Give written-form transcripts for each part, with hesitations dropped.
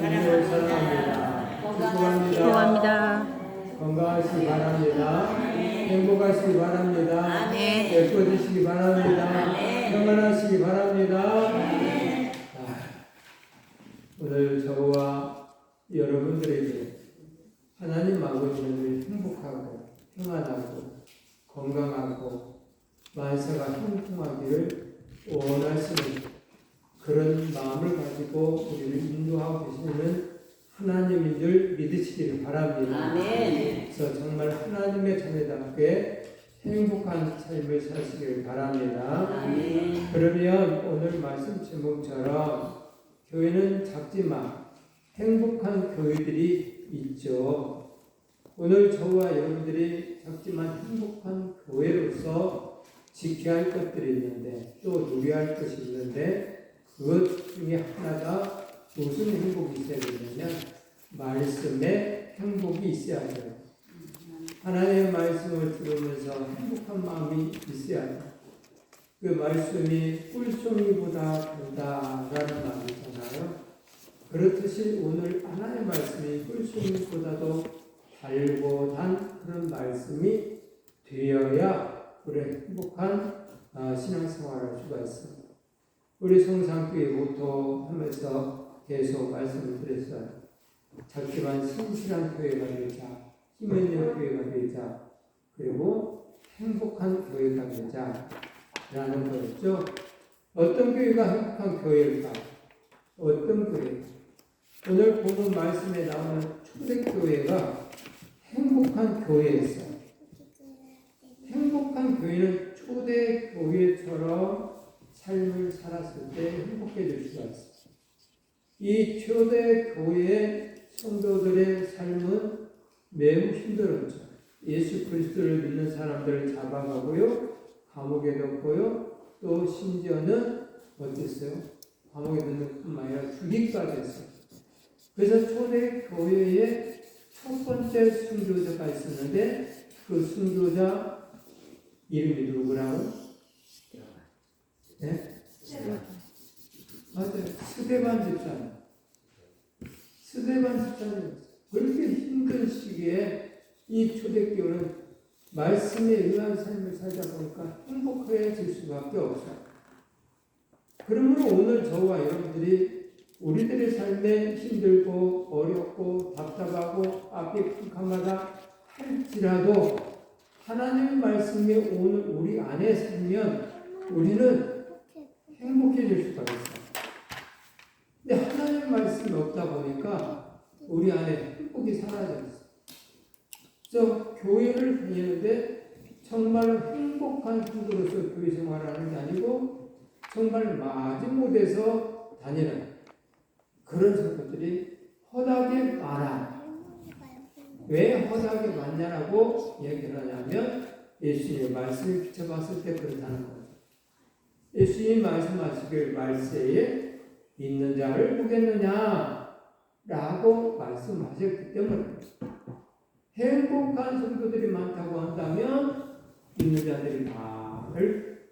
주님을 사랑합니다. 축복합니다. 건강하시기 바랍니다. 행복하시기 바랍니다. 예뻐지시기 바랍니다. 평안하시기 바랍니다. 오늘 저와 여러분들에게 하나님 아버지는 행복하고 평안하고 건강하고 만사가 형통하기를 원하시는 그런 마음을 가지고 우리를 인도하고 계시는 하나님인 줄 믿으시기를 바랍니다. 그래서 정말 하나님의 자녀답게 행복한 삶을 사시기를 바랍니다. 그러면 오늘 말씀 제목처럼 교회는 작지만 행복한 교회들이 있죠. 오늘 저와 여러분들이 작지만 행복한 교회로서 지켜야 할 것들이 있는데 또 누려야 할 것이 있는데 그것 중에 하나가 무슨 행복이 있어야 되냐면 말씀에 행복이 있어야 돼요. 하나님의 말씀을 들으면서 행복한 마음이 있어야 돼요. 그 말씀이 꿀송이보다 달다라는 말이 있잖아요. 그렇듯이 오늘 하나님의 말씀이 꿀송이보다도 달고 단 그런 말씀이 되어야 우리 행복한 신앙생활을 할 수가 있어요. 우리 성상교회 모토 하면서 계속 말씀을 드렸어요. 작지만 신실한 교회가 되자, 힘 있는 교회가 되자, 그리고 행복한 교회가 되자 라는 거였죠. 어떤 교회가 행복한 교회일까? 어떤 교회? 오늘 보는 말씀에 나오는 초대교회가 행복한 교회였어요. 행복한 교회는 초대교회처럼 삶을 살았을 때 행복해질 수가 있어요. 이 초대교회의 성도들의 삶은 매우 힘들었죠. 예수 그리스도를 믿는 사람들을 잡아가고요, 감옥에 넣고요, 또 심지어는 어땠어요? 감옥에 넣는 뿐만 아니라 죽이기까지 했어요. 그래서 초대교회에 첫 번째 순교자가 있었는데 그 순교자 이름이 누구라고? 네? 맞아요. 스데반 집사님. 스데반 집사님. 그렇게 힘든 시기에 이 초대교회는 말씀에 의한 삶을 살다 보니까 행복해질 수밖에 없어요. 그러므로 오늘 저와 여러분들이 우리들의 삶에 힘들고 어렵고 답답하고 앞이 캄캄하다 할지라도 하나님의 말씀이 오늘 우리 안에 살면 우리는 행복해질 수가 있어요. 근데 하나님의 말씀이 없다 보니까 우리 안에 행복이 사라져 있어요. 그래서 교회를 다니는데 정말 행복한 성도로서 교회 생활하는 게 아니고 정말 마지못해서 다니는 그런 성도들이 허다하게 많아. 왜 허다하게 많냐라고 얘기를 하냐면 예수님의 말씀을 비춰봤을 때 그렇다는 거예요. 예수님이 말씀하시길 말세에 믿는 자를 보겠느냐 라고 말씀하셨기 때문에 행복한 성도들이 많다고 한다면 믿는 자들이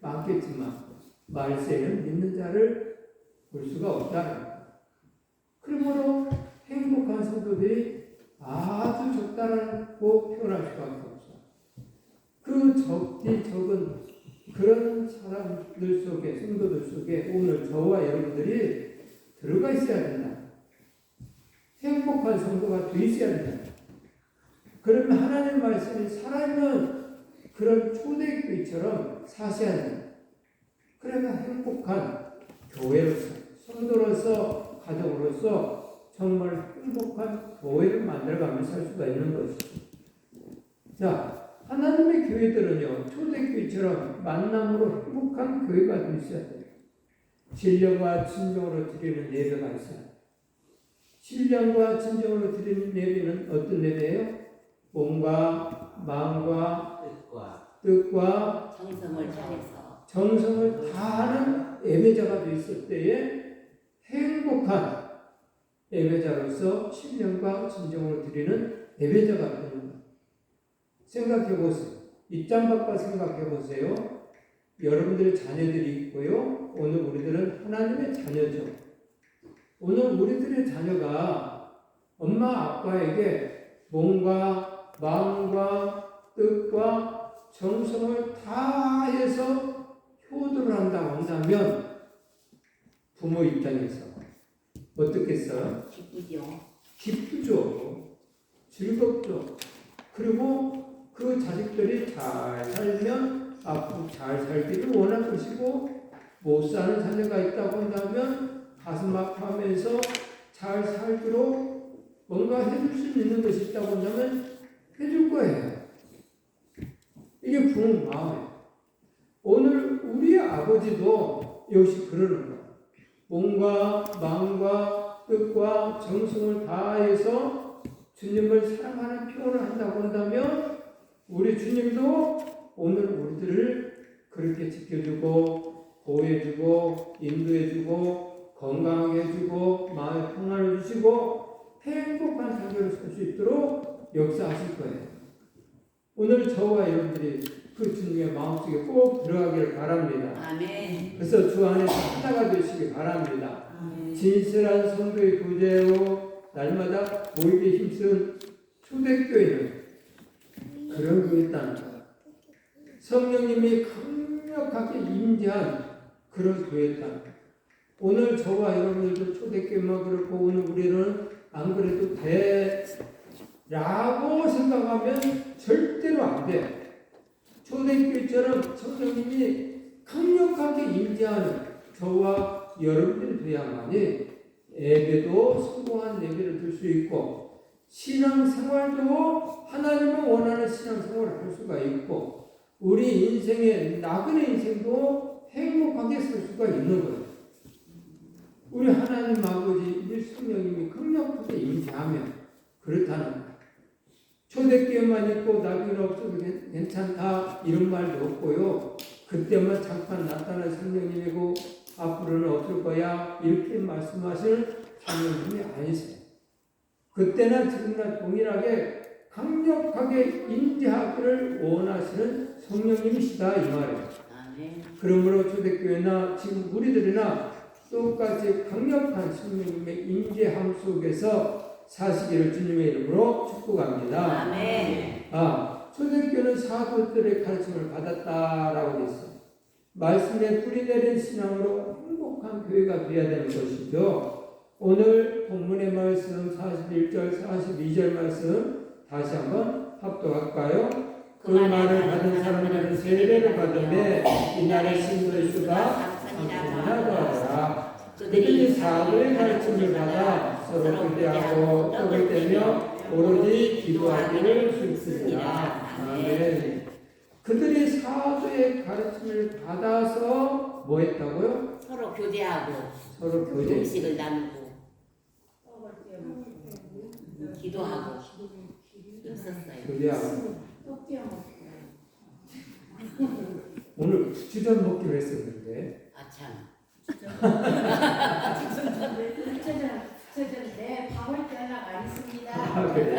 많겠지만 말세는 믿는 자를 볼 수가 없다. 그러므로 행복한 성도들이 아주 적다라고 표현할 수밖에 없어요. 그 적디 적은 그런 사람들 속에, 성도들 속에 오늘 저와 여러분들이 들어가 있어야 된다. 행복한 성도가 돼 있어야 된다. 그러면 하나님의 말씀이 살아있는 그런 초대교회처럼 사셔야 된다. 그래야 행복한 교회로서, 성도로서, 가정으로서 정말 행복한 교회를 만들어가며 살 수가 있는 것이죠. 자, 하나님의 교회들은요, 초대교회처럼 만남으로 행복한 교회가 될 수 있어야 돼요. 신령과 진정으로 드리는 예배가 있어요. 신령과 진정으로 드리는 예배는 어떤 예배예요? 몸과 마음과 뜻과 정성을 다하는 예배자가 되었을 때에 행복한 예배자로서 신령과 진정으로 드리는 예배자가 되는 거예요. 생각해 보세요. 입장 바꿔 생각해 보세요. 여러분들의 자녀들이 있고요. 오늘 우리들은 하나님의 자녀죠. 오늘 우리들의 자녀가 엄마 아빠에게 몸과 마음과 뜻과 정성을 다해서 효도를 한다고 한다면 부모 입장에서 어떻겠어요? 기쁘죠. 즐겁죠. 그리고 그 자식들이 잘 살면 앞으로 잘 살기를 원할 것이고 못 사는 자녀가 있다고 한다면 가슴 아파하면서 잘 살도록 뭔가 해줄 수 있는 것이 있다고 한다면 해줄 거예요. 이게 부모 마음이에요. 오늘 우리 아버지도 역시 그러는 거예요. 몸과 마음과 뜻과 정성을 다해서 주님을 사랑하는 표현을 한다고 한다면 우리 주님도 오늘 우리들을 그렇게 지켜주고 보호해주고 인도해주고 건강하게 해주고 마음의 평안을 주시고 행복한 자녀를 살 수 있도록 역사하실 거예요. 오늘 저와 여러분들이 그 주님의 마음속에 꼭 들어가기를 바랍니다. 아멘. 그래서 주 안에서 하나가 되시기 바랍니다. 아멘. 진실한 성도의 교제로 날마다 모이게 힘쓴 초대교회는 그런 교회였다는 거예요. 성령님이 강력하게 임재한 그런 교회였다는 거예요. 오늘 저와 여러분들도 초대교회만 그렇고 오늘 우리는 안 그래도 라고 생각하면 절대로 안 돼. 초대교회처럼 성령님이 강력하게 임재하는 저와 여러분들이 돼야만이 예배도 성공한 예배를 들 수 있고 신앙생활도 하나님을 원하는 신앙생활을 할 수가 있고 우리 인생의 나그네 인생도 행복하게 살 수가 있는 거예요. 우리 하나님 아버지 우리 성령님이 강력하게 임재하면 그렇다는 거예요. 초대교회만 있고 나중에 없어도 괜찮다 이런 말도 없고요. 그때만 잠깐 나타난 성령님이고 앞으로는 없을 거야 이렇게 말씀하시는 성령님이 아니세요. 그때나 지금이나 동일하게 강력하게 임재하기를 원하시는 성령님이시다 이 말이에요. 그러므로 초대교회나 지금 우리들이나 똑같이 강력한 성령님의 임재함 속에서 사시기를 주님의 이름으로 축복합니다. 아멘. 초대교회는 사도들의 가르침을 받았다라고 되어 있어요. 말씀에 뿌리 내린 신앙으로 행복한 교회가 되어야 되는 것이죠. 오늘 본문의 말씀 41절, 42절 말씀 다시 한번 합독할까요? 그 말을 받은 사람들은 세례를 받으며 이날의 신도수가 상승하라고 하더라. 그들이 사도의 가르침을 받아 서로 교제하고 떡을 떼며 오로지 기도하기를 힘쓰리라. 아멘. 그들이 사도의 가르침을 받아서 뭐 했다고요? 서로 교제하고 서로 교제. 음식을 나누고 기도하고 있었어요. 교제하고. 오늘 주전 먹기로 했었는데. 아참. 네, 밥을 떼려가 있습니다. 그래요?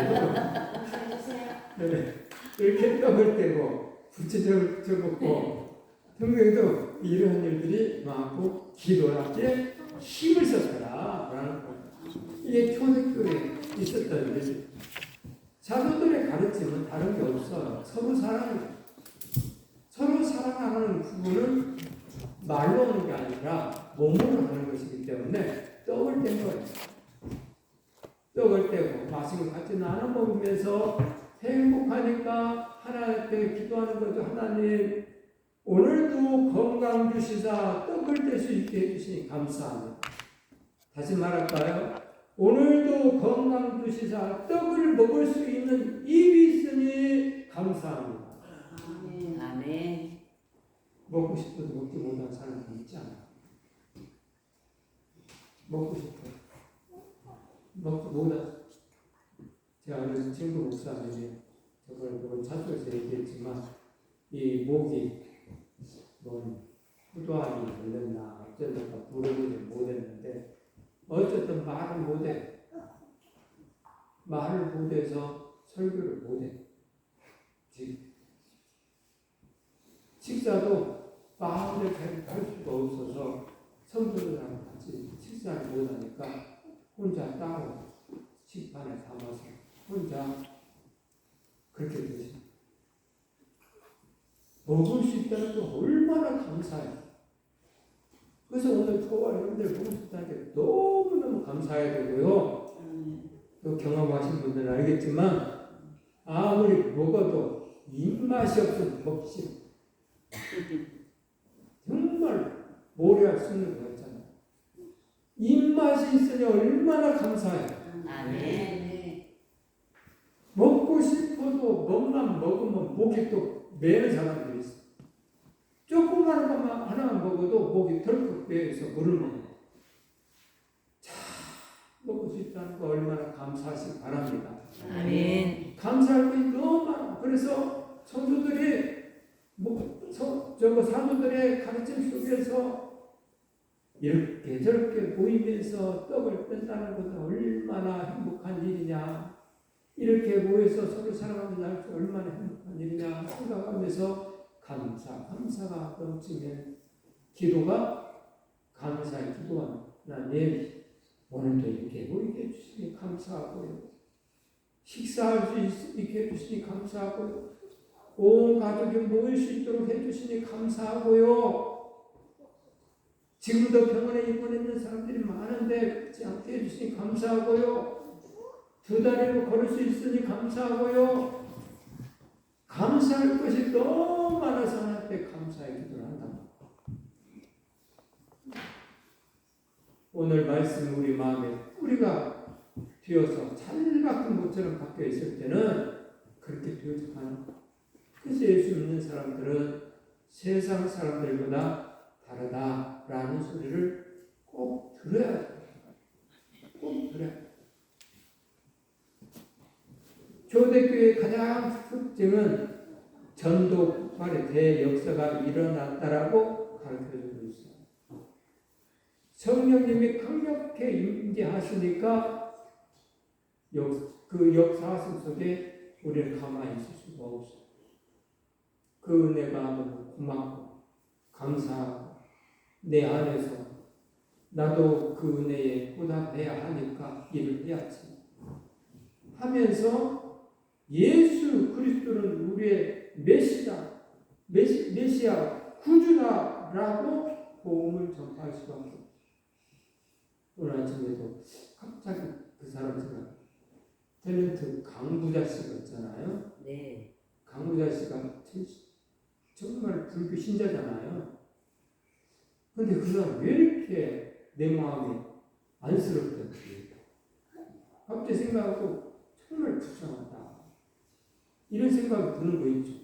네. 이렇게 떡을 떼고 부채질 먹고 평소에도 이러한 일들이 많고 기도하기에 힘을 썼더라 라는 거예요. 이게 초대교회에 있었던 일이죠. 사도들의 가르침은 다른 게 없어요. 서로 사랑해요. 서로 사랑하는 부분은 말로 하는 게 아니라 몸으로 하는 것이기 때문에 떡을 뗀 거예요. 떡을 떼고 맛있는 거 같이 나눠 먹으면서 행복하니까 하나님께 기도하는 거죠. 하나님 오늘도 건강 주시사 떡을 뗄 수 있게 해주시니 감사합니다. 다시 말할까요? 오늘도 건강 주시사 떡을 먹을 수 있는 입이 있으니 감사합니다. 아멘. 먹고 싶어도 먹지 못한 사람이 있지 않아요. 먹고 싶어요. 먹지 못한 제가 아는 친구 목사님이 저걸 자주해서 얘기했지만 이 목이 뭐 후두암이 걸렸나 어쩌다가 부르지를 못했는데 어쨌든 말을 못해. 말을 못해서 설교를 못해. 식사도 마음을 갈 수가 없어서 성도들하고 같이 식사를 못하니까 혼자 따로 식판에 담아서 혼자 그렇게 드세요. 먹을 수 있다는 게 얼마나 감사해요. 그래서 오늘 저와 여러분들 먹을 수 있다는 게 너무너무 감사해야 되고요. 또 경험하신 분들은 알겠지만 아무리 먹어도 입맛이 없으면 먹기 싫어. 정말 모래알 씹는 거 있잖아요. 입맛이 있으니 얼마나 감사해요. 아멘. 먹고 싶어도 먹만 먹으면 목이 또 메는 사람들이 있어. 조그마한 것만 하나만 먹어도 목이 덜컥 메어서 물을 먹어요. 자, 먹을 수 있다는 거 얼마나 감사하시기 바랍니다. 아멘. 감사할 것이 너무 많아. 그래서 성도들이 사도들의 가르침 속에서 이렇게 저렇게 모이면서 떡을 뜬다는 것은 얼마나 행복한 일이냐. 이렇게 모여서 서로 사랑하면서 할 수 얼마나 행복한 일이냐 생각하면서 감사가 넘치면 기도가 감사의 기도가 하나님 오늘도 이렇게 모이게 해주시니 감사하고요. 식사할 수 있게 해주시니 감사하고요. 온 가족이 모일 수 있도록 해주시니 감사하고요. 지금도 병원에 입원했는 사람들이 많은데 그렇지 않게 해주시니 감사하고요. 2다리로 걸을 수 있으니 감사하고요. 감사할 것이 너무 많아서 하나님께 감사의 기도를 한다. 오늘 말씀 우리 마음에 뿌리가 되어서 찰박한 것처럼 박혀 있을 때는 그렇게 되어져 가는 거예요. 그래서 예수 믿는 사람들은 세상 사람들보다 다르다라는 소리를 꼭 들어야 돼요. 꼭 들어야 돼요. 초대교회의 가장 특징은 전도 폭발의 대역사가 일어났다라고 가르쳐주고 있어요. 성령님이 강력하게 임재하시니까 그 역사하심 속에 우리는 가만히 있을 수가 없어요. 그 은혜가 너무 고맙고 감사하고 내 안에서 나도 그 은혜에 보답해야 하니까 일을 해야지 하면서 예수 그리스도는 우리의 메시아 구주다라고 복음을 전파할 수밖에 없어요. 오늘 아침에도 갑자기 그 사람 생각 탤런트 강부자 씨가 있잖아요. 네. 강부자 씨가 정말 불교 신자잖아요. 근데 그 사람 왜 이렇게 내 마음이 안쓰럽던지 갑자기 생각하고 정말 불쌍하다. 이런 생각이 드는 거 있죠.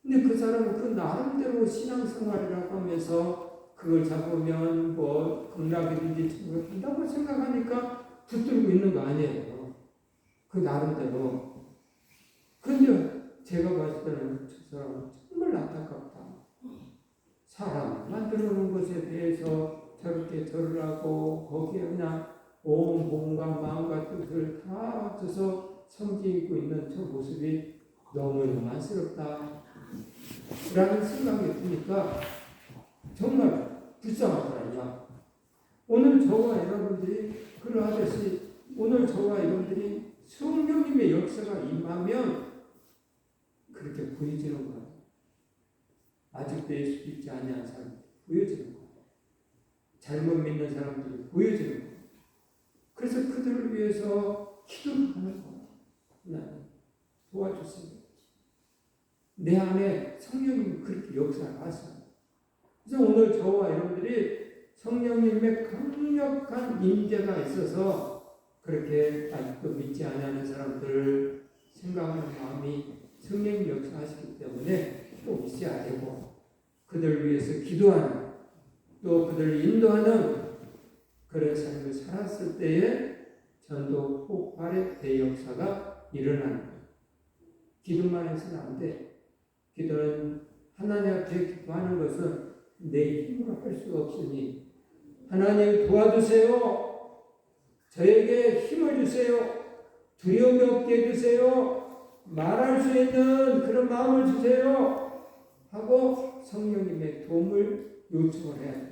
근데 그 사람은 그 나름대로 신앙생활이라고 하면서 그걸 잡으면 뭐 극락이든지 천국을 간다고 생각하니까 붙들고 있는 거 아니에요. 그 나름대로. 근데 제가 봤을 때는 저 사람은 정말 안타깝다. 사람을 만들어 놓은 것에 대해서 저렇게 절을 하고 거기에 그냥 온 몸과 마음과 뜻을 다 합쳐서 섬기고 있는 저 모습이 너무너무 안쓰럽다 라는 생각이 드니까 정말 불쌍하더라고요. 오늘 저와 여러분들이 그러하듯이 오늘 저와 여러분들이 성령님의 역사가 임하면 그렇게 보여지는 거예요. 아직도 예수 믿지 아니한 사람들이 보여지는 거예요. 잘못 믿는 사람들이 보여지는 거예요. 그래서 그들을 위해서 기도하는 거예요. 하나님 도와주세요. 내 안에 성령님이 그렇게 역사를 하세요. 그래서 오늘 저와 여러분들이 성령님의 강력한 임재가 있어서 그렇게 아직도 믿지 않는 사람들을 생각하는 마음이 성령님 역사하시기 때문에 꼭 있어야 되고 그들을 위해서 기도하는 또 그들을 인도하는 그런 삶을 살았을 때에 전도 폭발의 대역사가 일어나는 거예요. 기도만 해서는 안 돼. 기도는 하나님 앞에 기도하는 것은 내 힘으로 할 수 없으니 하나님 도와주세요. 저에게 힘을 주세요. 두려움이 없게 해주세요. 말할 수 있는 그런 마음을 주세요. 하고 성령님의 도움을 요청을 해야 돼요.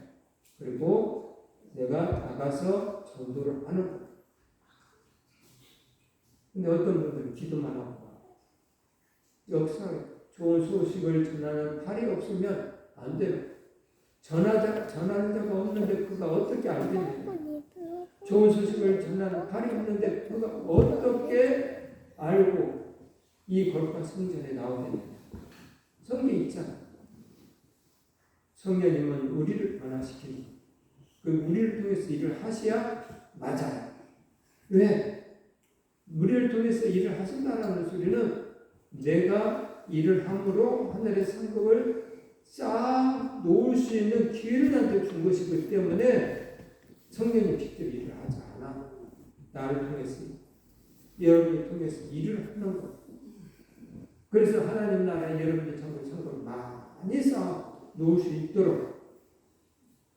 그리고 내가 나가서 전도를 하는 거예요. 근데 어떤 분들은 기도만 하고 역사에 좋은 소식을 전하는 팔이 없으면 안 돼요. 전하는 자가 없는데 그가 어떻게 알겠느냐. 좋은 소식을 전하는 팔이 없는데 그가 어떻게 알고 이 거룩한 성전에 나오겠느냐. 성경에 있잖아. 성령님은 우리를 변화시키고 그 우리를 통해서 일을 하셔야 맞아요. 왜? 우리를 통해서 일을 하신다는 소리는 내가 일을 함으로 하늘의 상급을 쌓아 놓을 수 있는 기회를 나한테 준 것이기 때문에 성령이 직접 일을 하지 않아. 나를 통해서, 여러분을 통해서 일을 하는 것. 그래서 하나님 나라에 여러분의 상급을 많이 쌓아 놓을 수 있도록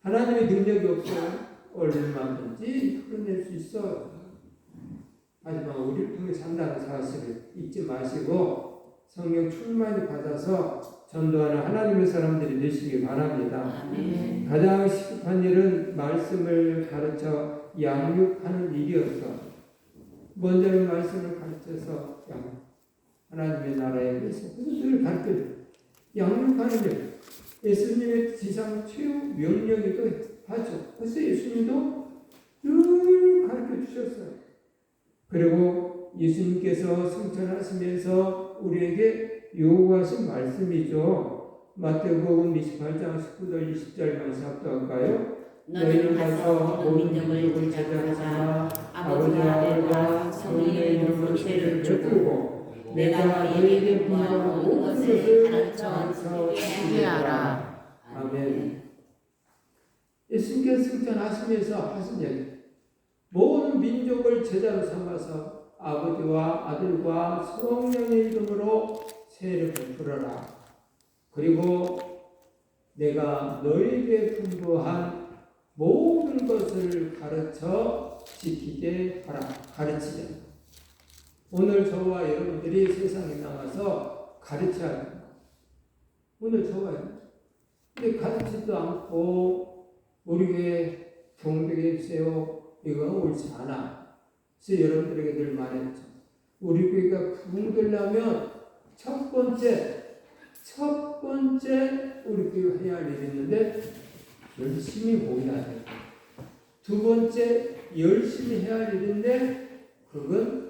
하나님의 능력이 없어요. 얼마든지 풀어낼 수 있어요. 하지만 우리를 통해서 한다는 사실을 잊지 마시고 성령 충만히 받아서 전도하는 하나님의 사람들이 되시기 바랍니다. 아멘. 가장 시급한 일은 말씀을 가르쳐 양육하는 일이었어. 먼저는 말씀을 가르쳐서 하나님의 나라에 대해서 그들을 가르쳐줘. 양육하는 일. 예수님의 지상 최후 명령이기도 하죠. 그래서 예수님도 늘 가르쳐 주셨어요. 그리고 예수님께서 승천하시면서 우리에게 요구하신 말씀이죠. 마태복음 28장 19절 20절 말씀 합독할까요? 너희는 가서 모든 민족을 제자로 삼아 아버지와 아들과 성령의 이름으로 세례를 베풀고 내가 너희에게 분부한 모든 것을 가르쳐 주게 하라. 아멘. 예수님께서 승천하시면서 하신 얘기. 모든 민족을 제자로 삼아서 아버지와 아들과 성령의 이름으로 세례를 베풀어라. 그리고 내가 너희에게 분부한 모든 것을 가르쳐 지키게 하라. 가르치자. 오늘 저와 여러분들이 세상에 나가서 가르쳐야 합니다. 오늘 저와 근데 가르치지도 않고 우리 교회 경배해 주세요. 이건 옳지 않아. 그래서 여러분들에게 늘 말했죠. 우리 교회가 부흥되려면 첫 번째 우리 교회가 해야 할 일이 있는데 열심히 모여야 돼. 두 번째 열심히 해야 할 일인데 그건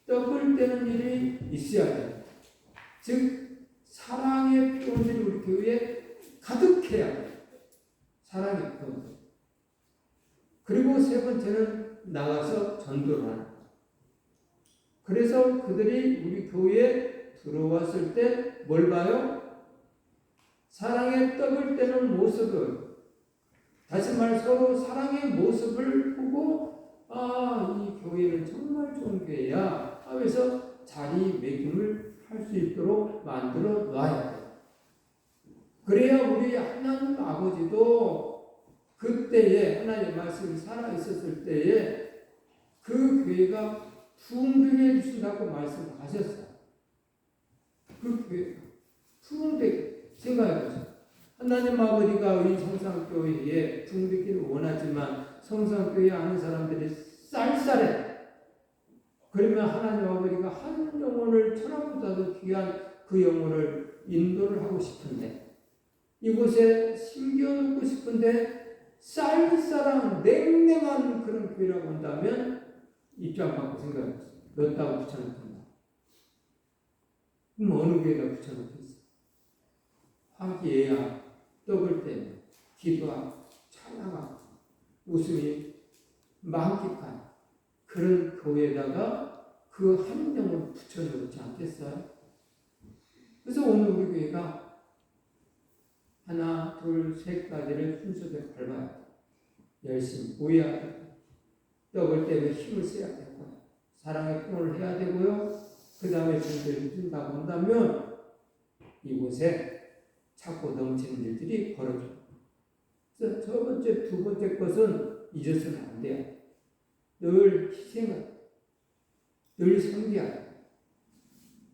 떡을 떼는 일이 있어야 돼. 즉 사랑의 표현들이 우리 교회에 가득해야 돼. 사랑의 표현. 그리고 세 번째는 나가서 전도를 하는 거예요. 그래서 그들이 우리 교회에 들어왔을 때 뭘 봐요? 사랑의 떡을 떼는 모습을, 다시 말 서로 사랑의 모습을 보고 이 교회는 정말 좋은 교회야 하면서 자리매김을 할 수 있도록 만들어 놔야 돼요. 그래야 우리 하나님 아버지도 그때에 하나님의 말씀이 살아있었을 때에 그 교회가 부흥되게 해주신다고 말씀하셨어요. 그 교회가 부흥되게 생각해보세요. 하나님 아버지가 이 성산교회에 부흥되기를 원하지만 성산교회 아는 사람들이 쌀쌀해. 그러면 하나님 아버지가 한 영혼을 천하보다도 귀한 그 영혼을 인도를 하고 싶은데 이곳에 심겨놓고 싶은데 쌀쌀한 냉랭한 그런 교회라고 한다면 입장 바꿔 생각해보세요. 몇 당 붙여놓겠나? 그럼 어느 교회다 붙여놓겠어? 화기애애 떡을 떼며 기도하고 찬양하고 웃음이 만끽한 그런 교회에다가 그 한 영을 붙여놓지 않겠어요? 그래서 오늘 우리 교회가 하나, 둘, 셋 가지를 순서대로 밟아야 돼. 열심히 모여야 되고 떡을 떼며 힘을 써야 되고 사랑의 표현을 해야 되고요. 그 다음에 준비를 해준다고 한다면 이곳에 찾고 넘치는 일들이 벌어져요. 그래서 첫 번째, 두 번째 것은 잊어서는 안 돼요. 늘 희생을, 늘 섬겨야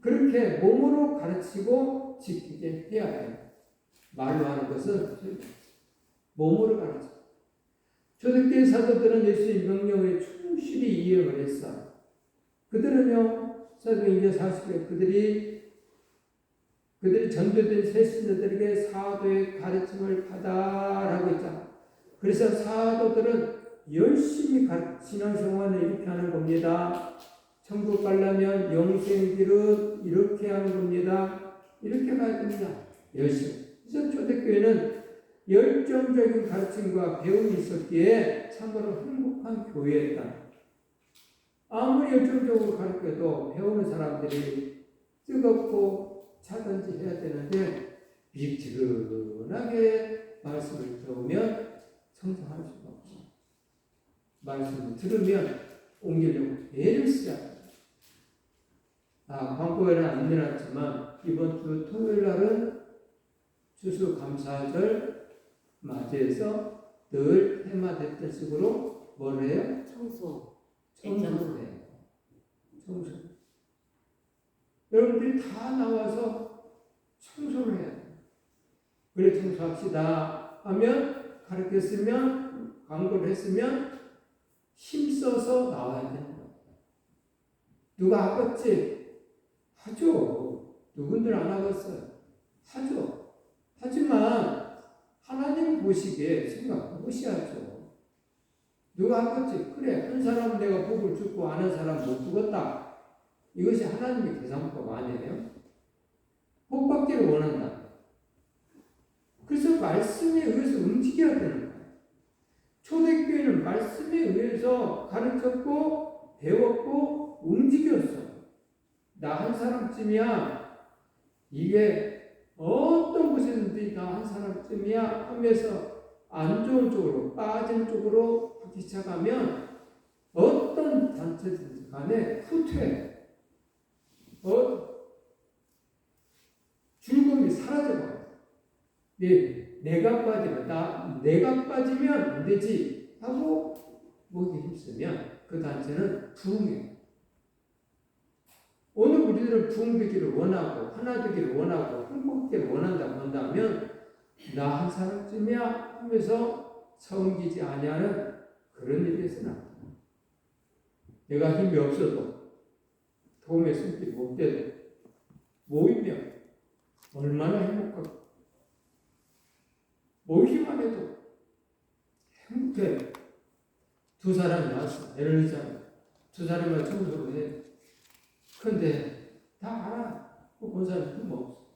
그렇게 몸으로 가르치고 지키게 해야 돼요. 말로 하는 것은 몸으로 가르쳐. 초대교회 사도들은 예수의 명령에 충실히 이행을 했어요. 그들은요, 사도행전 40에 그들이 전도된 새 신자들에게 사도의 가르침을 받아라고 했잖아. 그래서 사도들은 열심히 신앙생활을 이렇게 하는 겁니다. 천국 가려면 영생길은 이렇게 하는 겁니다. 이렇게 가야 됩니다. 열심히. 그래서 초대교회는 열정적인 가르침과 배움이 있었기에 참으로 행복한 교회였다. 아무리 열정적으로 가르쳐도 배우는 사람들이 뜨겁고 차든지 해야 되는데 미지근하게 말씀을 들으면 성장할 수가 없어. 말씀을 들으면 옮기려고 애를 써야 돼. 광고에는 안 내놨지만 이번 주 토요일 날은 추수감사절 맞이해서 늘 해마됐던 식으로 뭘 해요? 청소를 해요. 청소. 여러분들이 다 나와서 청소를 해야 돼요. 그래 청소합시다 하면 가르쳤으면 광고를 했으면 힘써서 나와야 되는 거예요. 누가 하겠지? 하죠. 누군들 안 하겠어요. 하죠. 하지만 하나님 보시기에 생각해보셔야죠. 누가 하겠지? 그래, 한 사람은 내가 복을 주고 안 한 사람 못 주겠다. 이것이 하나님의 계산법 아니에요? 복 받기를 원한다. 그래서 말씀에 의해서 움직여야 되는 거예요. 초대교회는 말씀에 의해서 가르쳤고 배웠고 움직였어. 나 한 사람쯤이야. 이게 어떤 곳에든지 나 한 사람쯤이야 하면서 안 좋은 쪽으로 빠진 쪽으로 하기 시작하면 어떤 단체든지 간에 후퇴 즐거움이 사라져버려요. 내가 빠지면 안 되지 하고 목에 힘쓰면 그 단체는 부흥해요. 오늘 우리들은 부흥되기를 원하고 하나 되기를 원하고 행복되기를 원한다고 한다면 나 한 사람쯤이야 하면서 섬기지 아니하는 그런 일이 있어는 안 돼요. 내가 힘이 없어도 도움의 손길이 못 돼도 모이면 얼마나 행복하고 모이기만 해도 행복해. 두 사람이 왔어. 예를 들자면 두 사람만 청소를 해. 근데 다 알아. 본 사람도 뭐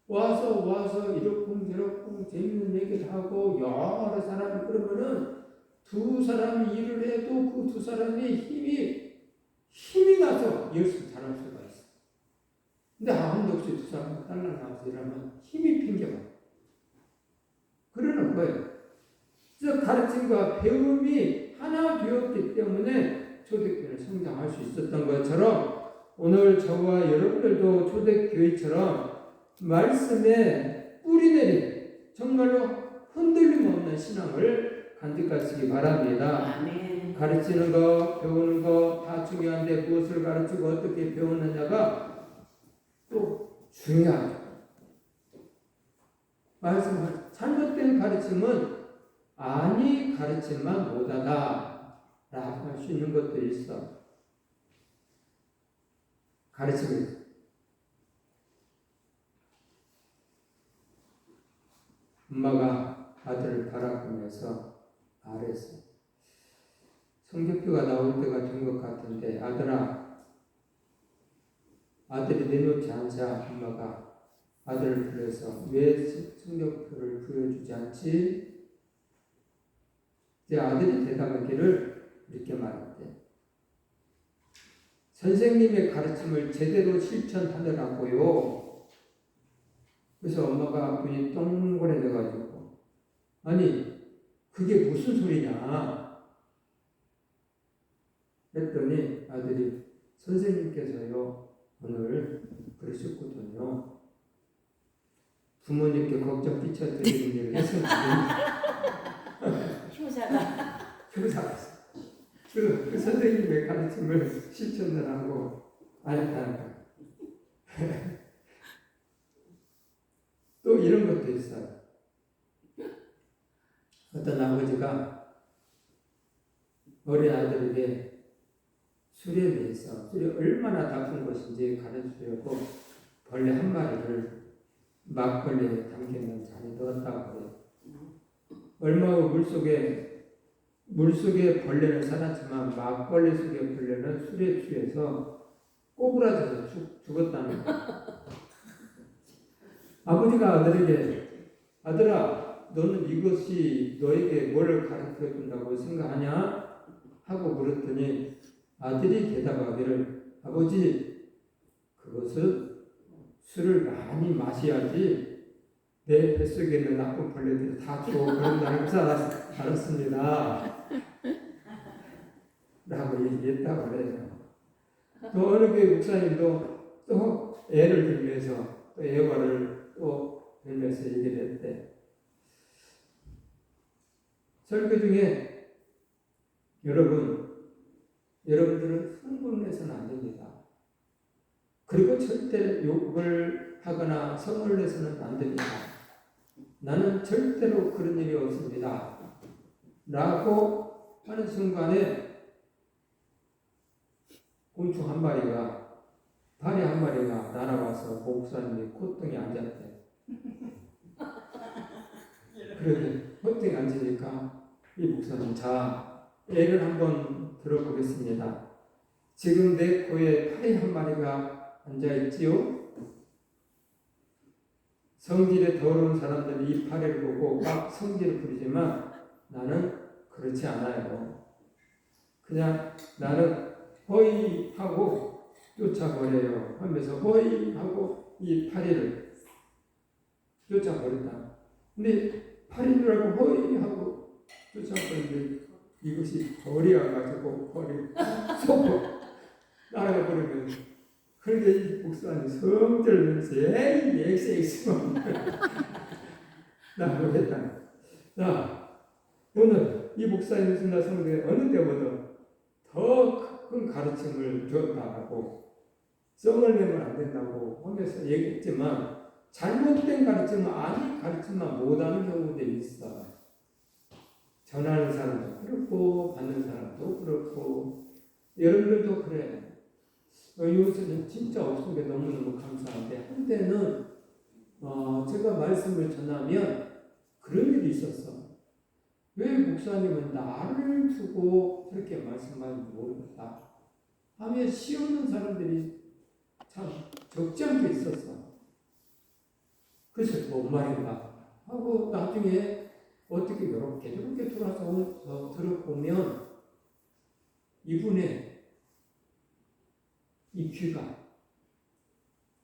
없어. 와서 이렇쿵저렇쿵 재밌는 얘기를 하고 여러 사람이 그러면은 두 사람이 일을 해도 그 두 사람이 힘이 나서 열심히 잘할 수가 있어. 근데 아무도 없이 두 사람이 딸랑 나와서 일하면 힘이 핑계가 그러는 거예요. 그래서 가르침과 배움이 하나 되었기 때문에 초대교회는 성장할 수 있었던 것처럼 오늘 저와 여러분들도 초대교회처럼 말씀에 뿌리 내린 정말로 흔들림 없는 신앙을 간직하시기 바랍니다. 아멘. 가르치는 거, 배우는 거 다 중요한데 무엇을 가르치고 어떻게 배우느냐가 또 중요하죠. 말씀 잘못된 가르침은 아니 가르침만 못하다 라고 할 수 있는 것도 있어. 가르침을 엄마가 아들을 바라보면서 말했어. 성적표가 나올 때가 된 것 같은데 아들아, 아들이 내놓지 않자 엄마가 아들을 불러서 왜 성적표를 보여주지 않지? 이제 아들이 대답하기를 이렇게 말했대. 선생님의 가르침을 제대로 실천하느라고요. 그래서 엄마가 눈이 동그래져가지고 아니 그게 무슨 소리냐 했더니 아들이 선생님께서요 오늘 그러셨거든요. 부모님께 걱정 끼쳐드리는 일을 했으면 효자가 그 선생님의 가르침을 실천을 하고 안 했다는 거예요. 또 이런 것도 있어요. 어떤 아버지가 어린 아들에게 술에 대해서 술이 얼마나 나쁜 것인지 가르치려고 벌레 한 마리를 막걸리에 담겨있는 잔에 넣었다고 해요. 얼마 후 물속에 벌레는 살았지만 막걸리 속의 벌레는 술에 취해서 꼬부라져서 죽었다는 거예요. 아버지가 아들에게 아들아 너는 이것이 너에게 뭘 가르쳐 준다고 생각하냐? 하고 물었더니 아들이 대답하기를 아버지 그것은 술을 많이 마셔야지 내 뱃속에 있는 나쁜 벌레들이 다 죽어 그런다는 것을 알았습니다. 라고 얘기했다고 그래요. 또 어느 교회 목사님도 또 애를 들면서 또 예화를 또 들면서 얘기를 했대. 설교 중에 여러분들은 흥분해서는 안 됩니다. 그리고 절대 욕을 하거나 성을 내서는 안 됩니다. 나는 절대로 그런 일이 없습니다. 라고 하는 순간에 곤충 한 마리가 다리 한 마리가 날아와서 목사님이 콧등에 앉았대. 그런데 콧등에 앉으니까 이 목사님 자 예를 한번 들어보겠습니다. 지금 내 코에 파리 한 마리가 앉아있지요? 성질에 더러운 사람들이 이 파리를 보고 막 성질을 부리지만 나는 그렇지 않아요. 그냥 나는 허이 하고 쫓아버려요 하면서 허이 하고 이 파리를 쫓아버린다. 근데 파리를 하고 허이 하고 쫓아버리는데 이것이 벌이 와가지고 벌이 쏙 날아가 버리면 그런데 이 목사님 성질면서 에이 엑스 라고 했다. 자 오늘 이 목사님 순나 성도에 어느 때보다 더 큰 가르침을 줬다고 썩을 내면 안 된다고 하면서 얘기했지만 잘못된 가르침은 아닌 가르침만 못하는 경우들이 있어. 전하는 사람도 그렇고 받는 사람도 그렇고 여러분들도 그래. 요새는 진짜 없은 게 너무너무 감사한데 한때는 제가 말씀을 전하면 그런 일이 있었어. 왜 목사님은 나를 두고 그렇게 말씀하는지 모르겠다 하며 시험는 사람들이 참 적지 않게 있었어. 그래서 뭔 말인가 하고 나중에 어떻게 이렇게 돌아서 들어보면 이분의 이 귀가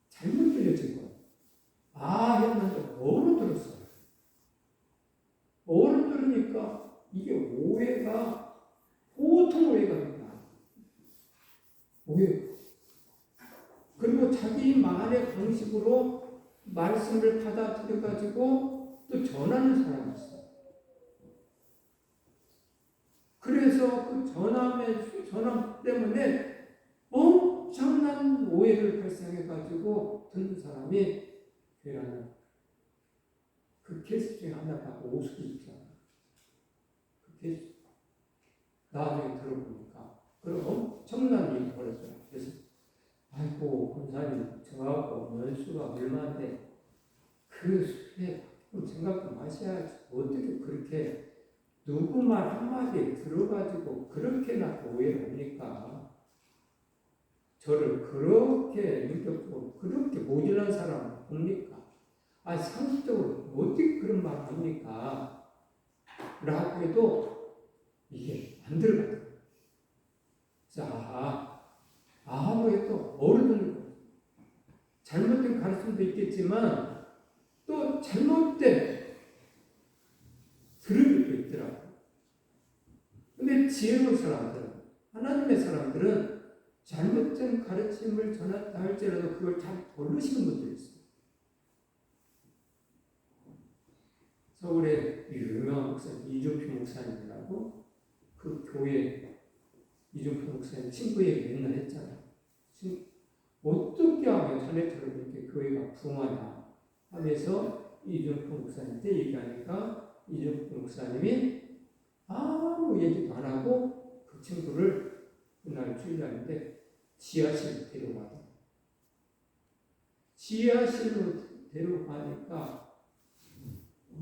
잘못 들려진 거야. 했는데 어로 들었어요. 어로 들으니까 이게 오해가 보통 오해가 된다. 오해. 그리고 자기만의 방식으로 말씀을 받아들여가지고 또 전하는 사람이 있어요. 그래서 그 전함 때문에 엄청난 오해를 발생해가지고 듣는 사람이 되라는 그 케이스 중에 하나가 오숙이 있잖아. 그 케이스. 나중에 들어보니까 그런 엄청난 일이 벌어져요. 그래서 아이고 권사님 저하고 연수가 얼마인데 그 술에 생각도 마셔야지 어떻게 그렇게 누구 말 한마디에 들어가지고 그렇게나 오해를 합니까? 저를 그렇게 인격적으로 그렇게 모질한 사람 봅니까? 상식적으로 어떻게 그런 말 합니까? 라고 해도 이게 안 들어가요. 자, 하고 해도 어른들 잘못된 가르침도 있겠지만 또 잘못된 들은 것도 있더라고요. 근데 지혜로운 사람들, 하나님의 사람들은 잘못된 가르침을 전한다 할지라도 그걸 잘 모르시는 분들이 있어요. 서울에 유명한 목사님 이종필 목사님이라고 그 교회 이종필 목사님 친구 얘기 맨날 했잖아요. 어떻게 하면 자네처럼 이렇게 교회가 부흥하냐 하면서 이종필 목사님한테 얘기하니까 이종필 목사님이 아무 얘기도 안 하고 그 친구를 그날 주일날인데 지하실 데려가요. 지하실로 데려가니까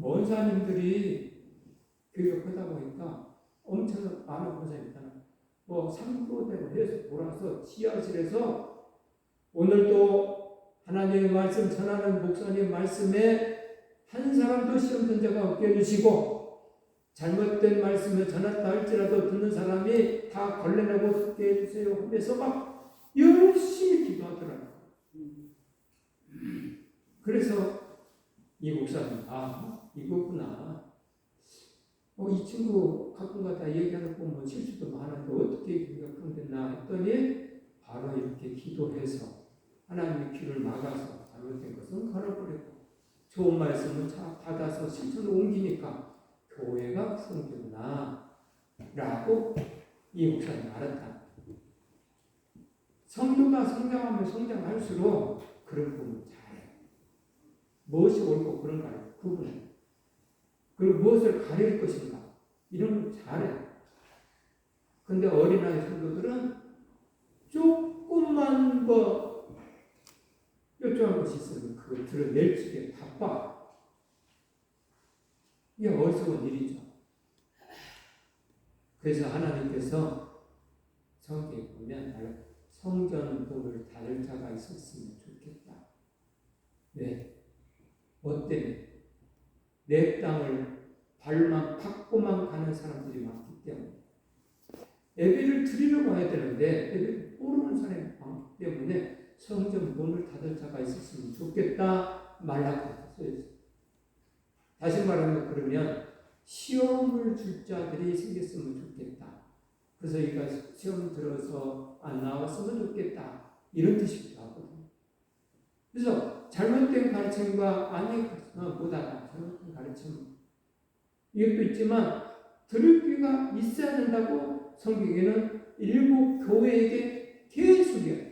원사님들이 교육하다 보니까 엄청 많은 원사님 있잖아요. 뭐 3교대로 해서 돌아서 지하실에서 오늘도 하나님의 말씀 전하는 목사님 말씀에 한 사람도 시험전자가 없게 해주시고 잘못된 말씀을 전했다 할지라도 듣는 사람이 다 걸레내고 듣게 해주세요 하면서 막 열심히 기도하더라고요. 그래서 이 목사님 이거구나. 이 친구 가끔가다 얘기하고 뭐 실수도 많은데 어떻게 그렇겠나 했더니 바로 이렇게 기도해서 하나님의 귀를 막아서 잘못된 것은 걸어버리고 좋은 말씀을 받아서 실천으로 옮기니까 교회가 구성되구나 라고 이 목사님 알았다. 성도가 성장하면 성장할수록 그런 부분을 잘해. 무엇이 옳고 그런가를 구분해. 그리고 무엇을 가릴 것인가 이런 걸 잘해. 근데 어린아이 성도들은 조금만 요청한 것이 있으면 그걸 드러내기에 바빠. 이게 어리석은 일이죠. 그래서 하나님께서 성경에 보면 성전돈을 다룰 자가 있었으면 좋겠다. 왜? 뭐 때문에? 내 땅을 발만 밟고만 가는 사람들이 많기 때문에 예배를 드리려고 해야 되는데 예배를 모르는 사람이 많기 때문에 성전 문을 닫을 자가 있었으면 좋겠다 말라고 써있어요. 다시 말하면 그러면 시험을 줄 자들이 생겼으면 좋겠다. 그래서 이가 시험 들어서 안 나왔으면 좋겠다. 이런 뜻이기도 하거든요. 그래서 잘못된 가르침과 보다 잘못된 가르침 이것도 있지만 들을 귀가 있어야 된다고 성경에는 일곱 교회에게 계속해요.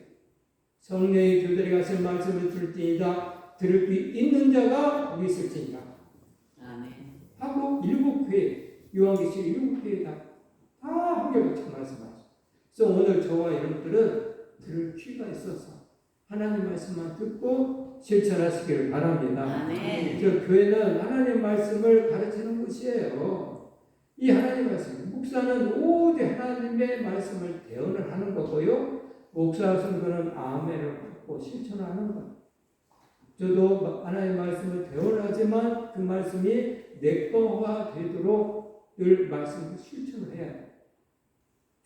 성령이 교들이 가실 말씀을 들을지니라 들을 귀 있는 자가 거기 있을지니라 하고 일곱 교회 요한계시록 일곱 교회 다 한결같이 말씀하죠. 그래서 오늘 저와 여러분들은 들을 귀가 있어서 하나님 말씀만 듣고 실천하시기를 바랍니다. 저 교회는 하나님 말씀을 가르치는 곳이에요. 이 하나님 말씀, 목사는 오직 하나님의 말씀을 대언을 하는 거고요. 목사 성도는 아멘을 받고 실천하는 거예요. 저도 하나님의 말씀을 대언하지만 그 말씀이 내 거가 되도록 늘 말씀을 실천을 해야 돼요.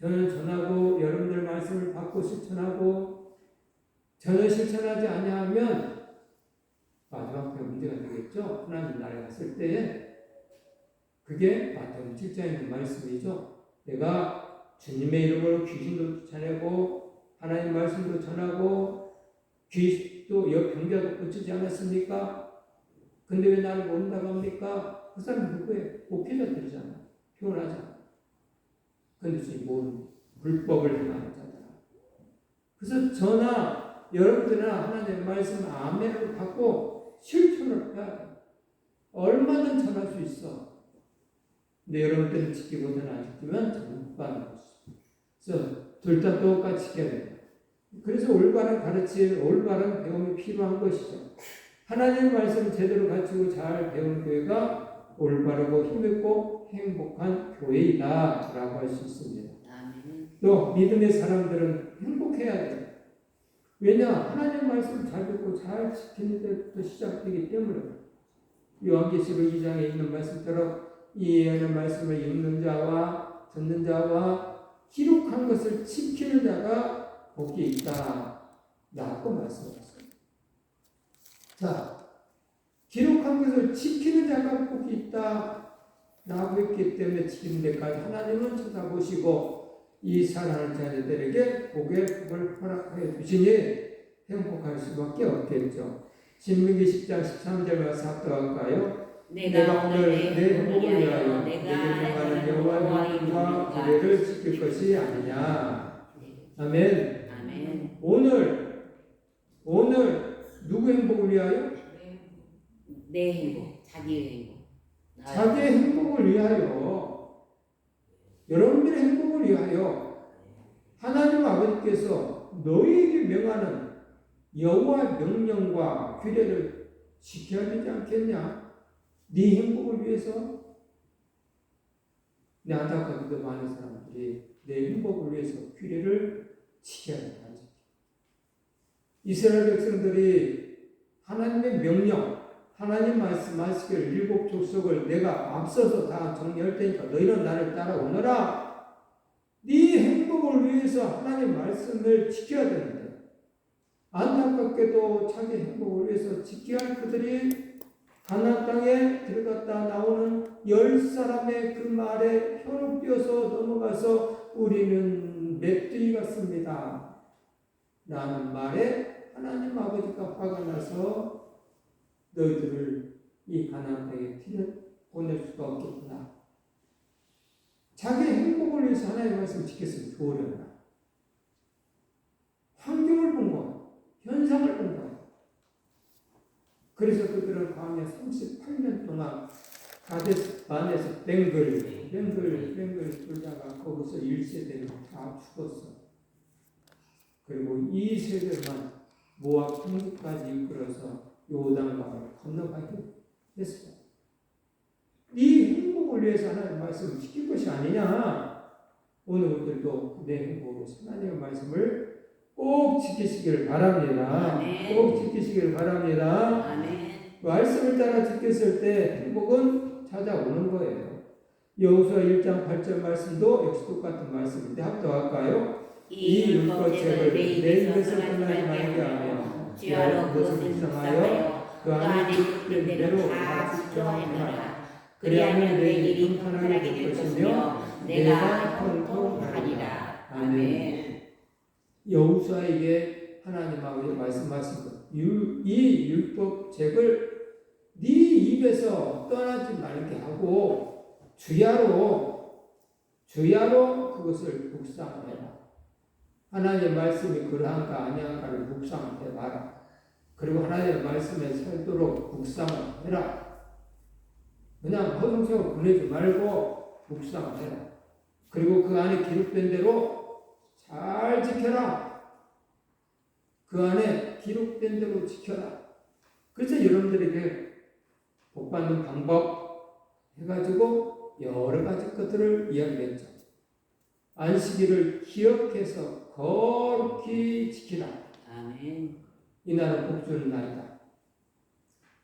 저는 전하고 여러분들 말씀을 받고 실천하고 저는 실천하지 아니하면 마지막 때 문제가 되겠죠. 하나님 나라에 갔을 때에 그게 마태복음 7장에 있는 말씀이죠. 내가 주님의 이름으로 귀신도 쫓아내고 하나님 말씀도 전하고 귀신도 병자도 고치지 않았습니까? 근데 왜 나를 모른다고 합니까? 그 사람은 누구예요? 목회자들이잖아. 표현하잖아. 근데 지금 뭔 불법을 행하는 자잖아. 그래서 저나 여러분들이나 하나님의 말씀 아멘을 받고 실천을 해야 돼. 얼마든 전할 수 있어. 근데 여러분들은 지키고는 안 지키면 저는 못 받는 것이죠. 그래서 둘 다 똑같이 지켜야 됩니다. 그래서 올바른 가르침, 올바른 배움이 필요한 것이죠. 하나님의 말씀을 제대로 가르치고 잘 배우는 교회가 올바르고 힘있고 행복한 교회이다 라고 할 수 있습니다. 또 믿음의 사람들은 행복해야 돼요. 왜냐? 하나님의 말씀을 잘 듣고 잘 지키는 데부터 시작되기 때문에 요한계시록 2장에 있는 말씀처럼 이해하는 말씀을 읽는 자와 듣는 자와 기록한 것을 지키는 자가 복이 있다 라고 말씀하셨어요. 자, 기록한 것을 지키는 자가 복이 있다 라고 했기 때문에 지키는 데까지 하나님은 쳐다보시고 이 사랑하는 자녀들에게 복의 복을 허락하여 주시니 행복할 수밖에 없겠죠. 신명기 10장 13절 말씀 합독할까요? 내가 오늘 내 행복을 위하여 내게 명하는 여호와의 이름과 규례를 지킬 것이 아니냐. 아멘. 오늘 누구 행복을 위하여? 내 행복, 자기의 행복. 자기의 행복을 위하여, 여러분들의 행복을 위하여 하나님 아버지께서 너희에게 명하는 여호와 명령과 규례를 지켜야 되지 않겠냐? 네 행복을 위해서. 내 안타깝게도 많은 사람들이 내 행복을 위해서 규례를 지켜야 된다. 이스라엘 백성들이 하나님의 명령, 하나님 말씀하시기를 일곱 족속을 내가 앞서서 다 정리할 테니까 너희는 나를 따라오너라. 네 행복을 위해서 하나님 말씀을 지켜야 되는데 안타깝게도 자기 행복을 위해서 지켜야 할 그들이 가나안 땅에 들어갔다 나오는 10사람의 그 말에 혀를 띄어서 넘어가서 우리는 메뚜기 같습니다 라는 말에 하나님 아버지가 화가 나서 너희들을 이 가나안 땅에 보낼 수가 없겠구나. 자기 행복을 위해서 하나님의 말씀을 지켰으면 좋으려나. 환경을 본 거야. 현상을 본 거야. 그래서 그들은 광야 38년 동안 가데스 반에서 뱅글 돌다가 거기서 1세대는 다 죽었어. 그리고 2세대만 모압 평지까지 이끌어서 요단강을 건너가게 했어요. 네 행복을 위해서 하나님의 말씀을 지킬 것이 아니냐. 오늘 우리들도 내 행복으로 하나님의 말씀을 꼭 지키시기를 바랍니다. 아멘. 꼭 지키시기를 바랍니다. 아멘. 말씀을 따라 지켰을 때 행복은 찾아오는 거예요. 여호수아 1장 8절 말씀도 역시 똑같은 말씀인데 합독할까요? 이 율법책을 내 입에서 떠나지 말게 하며 주야로 그것을 그것을 묵상하여 묵상하여 그 안에 기록된 대로 다 지켜하라. 그리하면 내 일이 평탄하게 될 것이며 내가 형통하리라. 아멘. 여호수아에게 하나님 아버지 말씀하신 것, 이 율법책을 네 입에서 떠나지 말게 하고 주야로 그것을 묵상해라. 하나님의 말씀이 그러한가 아니한가를 묵상해봐라. 그리고 하나님의 말씀에 살도록 묵상을 해라. 그냥 허송세월 보내지 말고 묵상을 해라. 그리고 그 안에 기록된 대로 잘 지켜라. 그 안에 기록된 대로 지켜라. 그래서 여러분들에게 복받는 방법 해가지고 여러 가지 것들을 이야기했죠. 안식일을 기억해서 거룩히 지키라. 아멘. 이날은 복 주는 날이다.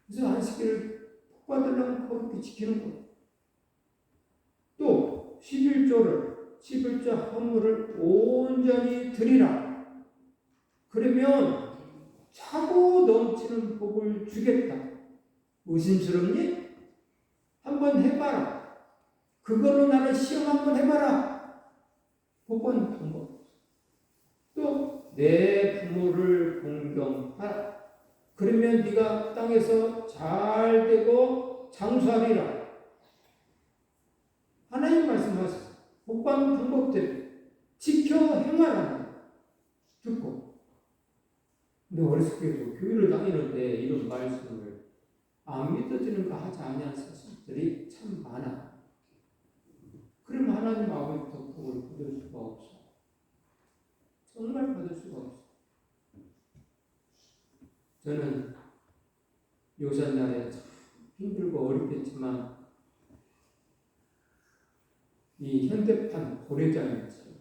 그래서 안식일을 복받으려면 거룩히 지키는 거예요. 또 11조 헌물을 온전히 드리라. 그러면 차고 넘치는 복을 주겠다. 의심스럽니? 한번 해봐라. 그걸로 나는 시험 한번 해봐라. 복받는 방법. 또 내 부모를 공경하라. 그러면 네가 땅에서 잘 되고 장수하리라. 하나님 말씀하셨어요. 복받는 방법들 지켜 행하라. 듣고. 근데 어렸을 때도 교회를 다니는데 이런 말씀을 안 믿어지는가 하지 아니한 사람들이 참 많아. 그럼 하나님 아버지부터 복을 받을 수가 없어. 정말 받을 수가 없어. 저는 요산날에 참 힘들고 어렵겠지만 이 현대판 고래장이었어요.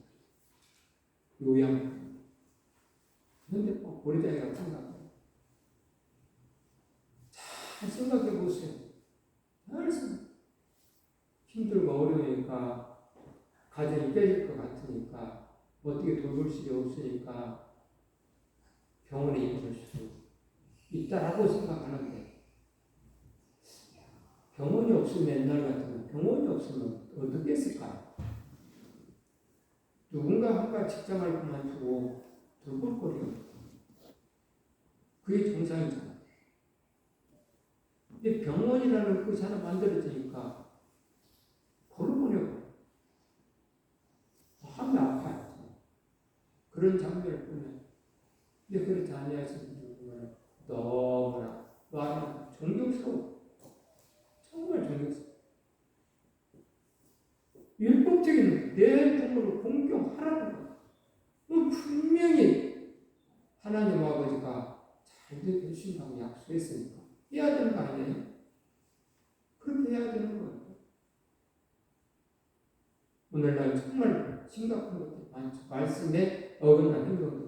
요양 현대판 고래장이라고 생각해요. 잘 생각해 보세요. 잘 생각해. 힘들고 어려우니까 가정이 깨질 것 같으니까 어떻게 돌볼 수가 없으니까 병원에 입원할 수 있다라고 생각하는데 병원이 없으면 옛날 같으면 병원이 없으면 어떻게 했을까요? 누군가 한가 직장을 그만두고 돌볼 거리가 그게 정상이잖아요. 근데 병원이라는 것이 하나 만들어지니까 걸어 보내고 하면 아파요. 그런 장면을 보면 근데 그렇지 아니하신 분들 보면 너무나 마음이 존경스러워. 정말 존경스러워. 율법적인 내 부모를 공경하라는 거야. 분명히 하나님 아버지가 잘 되게 해주신다고 약속했으니까 해야 되는 거 아니에요? 그렇게 해야 되는 거예요. 오늘날 정말 심각한 것들 많죠. 말씀에 어긋난 행동들.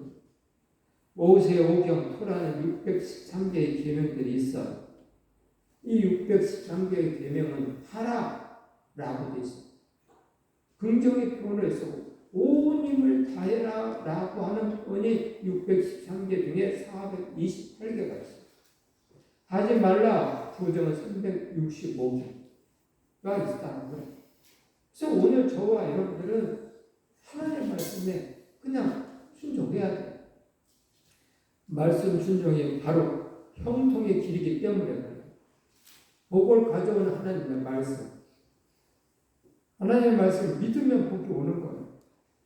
모세오경 토라는 613개의 계명들이 있어요. 이 613개의 계명은 하라라고 되어 있어요. 긍정의 표현을 쓰고 온 힘을 다해라 라고 하는 표현이 613개 중에 428개가 있어요. 하지 말라 부정은 365개가 있다는 거예요. 그래서 오늘 저와 여러분들은 하나님의 말씀에 그냥 순종해야 돼요. 말씀 순종이 바로 형통의 길이기 때문에 그래요. 복을 가져오는 하나님의 말씀. 하나님의 말씀을 믿으면 복이 오는 거예요.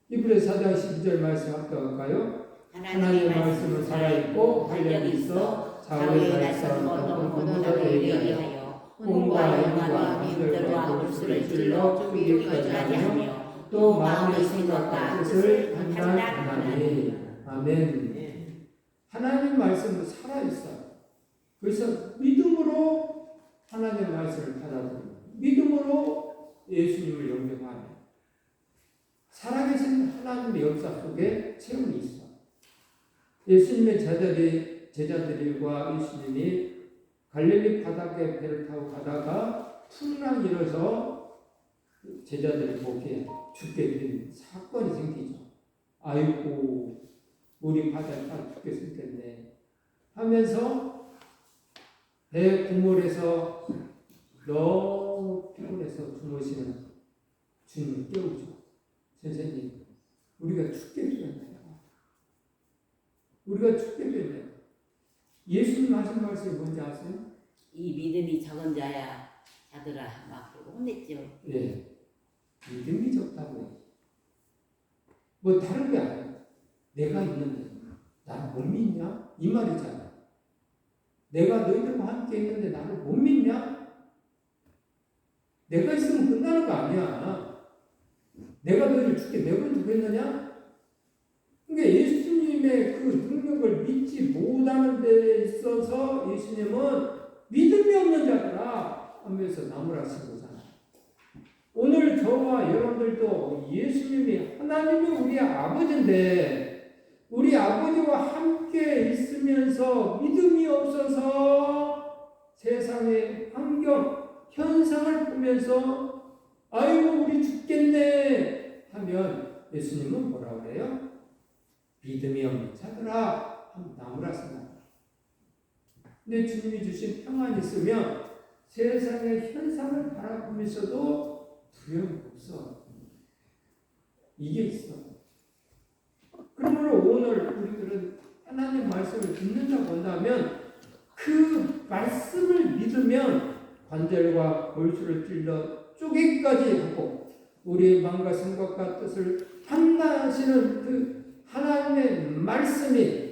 이브리서 4장 12절 말씀 합격할까요? 하나님의 말씀은 살아있고 활력이 있어 좌우에 날선 어떤 고문도 되게 하여 꿈과 영과 믿음과 골수를 찔러 죽이기까지 하며 또 마음의 생각과 뜻을 판단하나니. 아멘. 하나님 말씀은 살아있어요. 그래서 믿음으로 하나님의 말씀을 받아들입니다. 믿음으로 예수님을 영접하며 살아계신 하나님의 역사 속에 체험이 있어. 예수님의 제자들과 예수님이 갈릴리 바다에 배를 타고 가다가 풍랑이 일어서 제자들을 보게 죽게 된 사건이 생기죠. 아이고 우리 바다에 따라 죽게 생겼네 하면서 배 구물에서 너무 피곤해서 주무시는 주님을 깨우죠. 선생님, 우리가 죽게 되었네요. 우리가 죽게 되었네요. 예수님 하신 말씀이 뭔지 아세요? 이 믿음이 적은 자들아 막 그러고 혼냈죠. 예, 믿음이 적다고 해요. 뭐 다른 게 아니에요. 내가 있는데 나를 못 믿냐? 이 말이잖아요. 내가 너희들과 함께 있는데 나를 못 믿냐? 내가 있으면 끝나는 거 아니야. 내가 너희를 죽게 내버려두겠느냐? 그러니까 예수님의 그 능력을 믿지 못하는 데 있어서 예수님은 믿음이 없는 자들아 하면서 나무라신 거잖아요. 오늘 저와 여러분들도 예수님이 하나님이 우리 아버지인데 우리 아버지와 함께 있으면서 믿음이 없어서 세상의 환경, 현상을 보면서 아이고 우리 죽겠네 하면 예수님은 뭐라고 그래요? 믿음이 없는 자들아 하면 나무라습니다. 근데 주님이 주신 평안이 있으면 세상의 현상을 바라보면서도 두려움이 없어. 이게 있어. 그러므로 오늘 우리들은 하나님 말씀을 듣는다고 한다면 그 말씀을 믿으면 관절과 골수를 찔러 쪼개기까지 하고 우리의 마음과 생각과 뜻을 판단하시는 그 하나님의 말씀이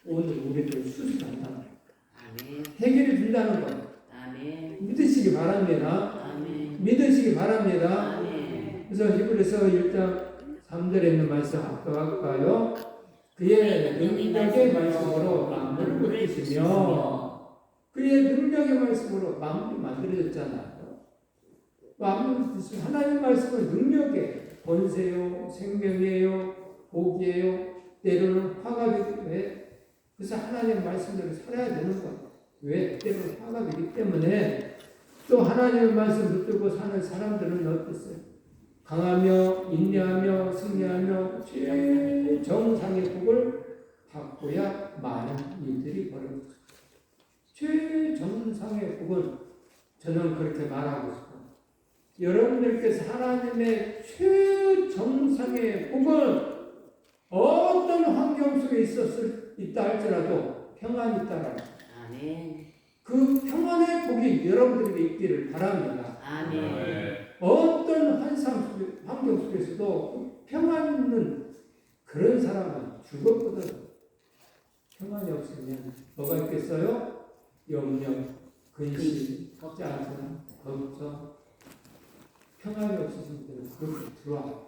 오늘 우리를 수술한다. 아멘. 해결해 준다는 것. 아멘. 믿으시기 바랍니다. 아멘. 믿으시기 바랍니다. 아멘. 그래서 히브리서 1장 3절에 있는 말씀 할까요? 그의 능력의 말씀으로 만물을 붙이시며 그의 능력의 말씀으로 만물이 만들어졌잖아요. 하나님 말씀은 능력의 권세요, 생명이에요, 복이에요, 때로는 화가 되기도 해. 그래서 하나님 말씀대로 살아야 되는 거예요. 왜? 때로는 화가 되기 때문에. 또 하나님의 말씀 붙들고 사는 사람들은 어땠어요? 강하며 인내하며 승리하며 최정상의 복을 받고야 많은 일들이 벌어집니다. 최정상의 복은 저는 그렇게 말하고 싶어요. 여러분들께서 하나님의 최정상의 복은 어떤 환경 속에 있다 할지라도 평안이 있다라는 아멘. 그 평안의 복이 여러분들에게 있기를 바랍니다. 아멘. 어떤 환경 속에서도 평안 있는 그런 사람은 죽었거든. 평안이 없으면 뭐가 있겠어요? 염려, 근심, 짜증, 걱정. 평안이 없으신 분들은 그렇게 들어와요.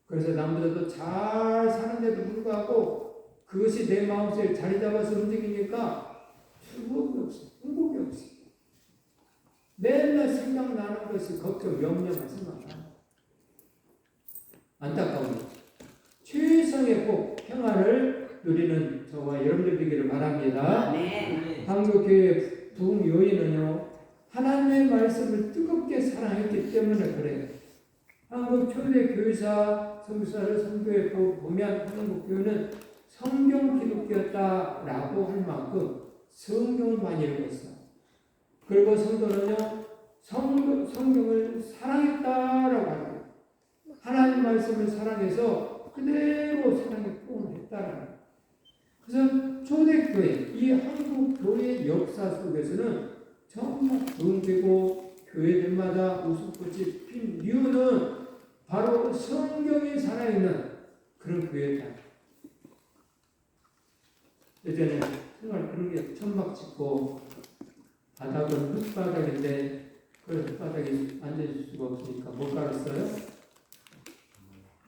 그래서 남보다도 잘 사는데도 불구하고 그것이 내 마음속에 자리 잡아서 움직이니까 즐거움이 없어, 행복이 없어. 맨날 생각나는 것이 걱정, 염려만 생각나. 안타까운 거죠. 최상의 복, 평안을 누리는 저와 여러분들 되기를 바랍니다. 아멘. 한국교회 부흥 요인은요, 하나님의 말씀을 뜨겁게 사랑했기 때문에 그래요. 한국 초대 교회사 선교사를 선교해 보면 한국교회는 성경 기독교였다라고 할 만큼 성경을 많이 읽었어요. 그리고 성도는요, 성경을 사랑했다라고 하는 하나님 말씀을 사랑해서 그대로 사랑에 포함했다라는 거예요. 그래서 초대교회, 이 한국교회 역사 속에서는 정말 부흥되고 교회들마다 웃음꽃이 핀 이유는 바로 성경이 살아있는 그런 교회다. 예전에 정말 그런 게 천막 짓고 바닥은 흙바닥인데 그 흙바닥에 앉아있을 수가 없으니까 못 깔았어요?